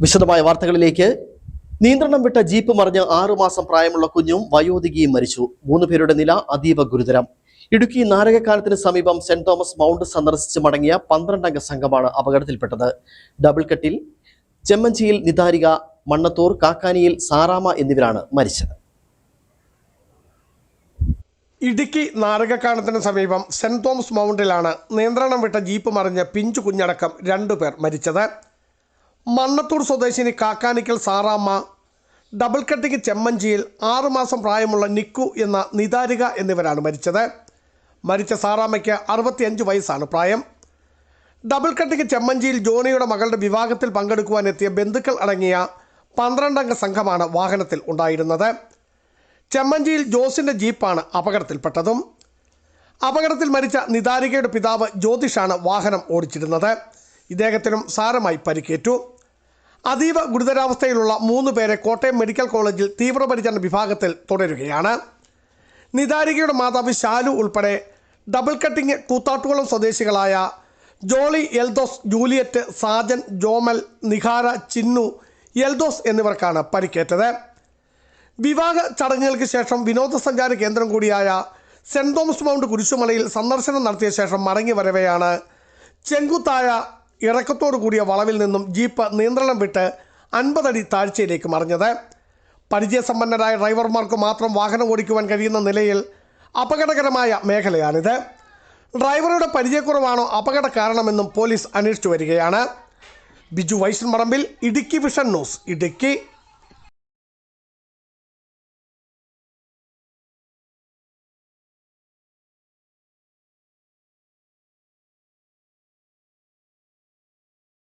വിശദമായ വാർത്തകളിലേക്ക്. നിയന്ത്രണം വിട്ട ജീപ്പ് മറിഞ്ഞ് 6 മാസം പ്രായമുള്ള കുഞ്ഞും വയോധികയും മരിച്ചു. 3 പേരുടെ നില അതീവ ഗുരുതരം. ഇടുക്കി നാരകക്കാനത്തിന് സമീപം സെന്റ് തോമസ് മൗണ്ട് സന്ദർശിച്ച് മടങ്ങിയ 12 അംഗ സംഘമാണ് അപകടത്തിൽപ്പെട്ടത്. ഡബിൾ കെട്ടിൽ ചെമ്മഞ്ചിയിൽ നിതാരിക, മണ്ണത്തൂർ കാക്കാനിയിൽ സാറാമ എന്നിവരാണ് മരിച്ചത്. ഇടുക്കി നാരകക്കാനത്തിന് സമീപം സെന്റ് തോമസ് മൗണ്ടിലാണ് നിയന്ത്രണം വിട്ട ജീപ്പ് മറിഞ്ഞ് പിഞ്ചു കുഞ്ഞടക്കം 2 പേർ മരിച്ചത്. മണ്ണത്തൂർ സ്വദേശിനി കാക്കാനിക്കൽ സാറാമ്മ, ഡബിൾ കെട്ടിക്ക് ചെമ്മഞ്ചിയിൽ 6 മാസം പ്രായമുള്ള നിക്കു എന്ന നിതാരിക എന്നിവരാണ് മരിച്ചത്. മരിച്ച സാറാമ്മയ്ക്ക് 65 വയസ്സാണ് പ്രായം. ഡബിൾ കെട്ടിക്ക് ചെമ്മഞ്ചിയിൽ ജോണിയുടെ മകളുടെ വിവാഹത്തിൽ പങ്കെടുക്കുവാനെത്തിയ ബന്ധുക്കൾ അടങ്ങിയ 12 അംഗ സംഘമാണ് വാഹനത്തിൽ ഉണ്ടായിരുന്നത്. ചെമ്മഞ്ചിയിൽ ജോസിൻ്റെ ജീപ്പാണ് അപകടത്തിൽപ്പെട്ടതും. അപകടത്തിൽ മരിച്ച നിതാരികയുടെ പിതാവ് ജ്യോതിഷാണ് വാഹനം ഓടിച്ചിരുന്നത്. ഇദ്ദേഹത്തിനും സാരമായി പരിക്കേറ്റു. അതീവ ഗുരുതരാവസ്ഥയിലുള്ള 3 പേരെ കോട്ടയം മെഡിക്കൽ കോളേജിൽ തീവ്രപരിചരണ വിഭാഗത്തിൽ തുടരുകയാണ്. നിതാരികയുടെ മാതാവ് ശാലു ഉൾപ്പെടെ ഡബിൾ കട്ടിങ് കൂത്താട്ടുകുളം സ്വദേശികളായ ജോളി, എൽദോസ്, ജൂലിയറ്റ്, സാജൻ, ജോമൽ, നിഹാര, ചിന്നു, എൽദോസ് എന്നിവർക്കാണ് പരിക്കേറ്റത്. വിവാഹ ചടങ്ങുകൾക്ക് ശേഷം വിനോദസഞ്ചാര കേന്ദ്രം കൂടിയായ സെന്റ് തോമസ് മൗണ്ട് കുരിശുമലയിൽ സന്ദർശനം നടത്തിയ ശേഷം മടങ്ങി വരവെയാണ് ചെങ്കുത്തായ ഇറക്കത്തോടു കൂടിയ വളവിൽ നിന്നും ജീപ്പ് നിയന്ത്രണം വിട്ട് 50 അടി താഴ്ചയിലേക്ക് മറിഞ്ഞത്. പരിചയസമ്പന്നരായ ഡ്രൈവർമാർക്ക് മാത്രം വാഹനം ഓടിക്കുവാൻ കഴിയുന്ന നിലയിൽ അപകടകരമായ മേഖലയാണിത്. ഡ്രൈവറുടെ പരിചയക്കുറവാണോ അപകട കാരണമെന്നും പോലീസ് അന്വേഷിച്ചു വരികയാണ്. ബിജു വൈശൻ പറമ്പിൽ, ഇടുക്കി വിഷൻ ന്യൂസ്, ഇടുക്കി.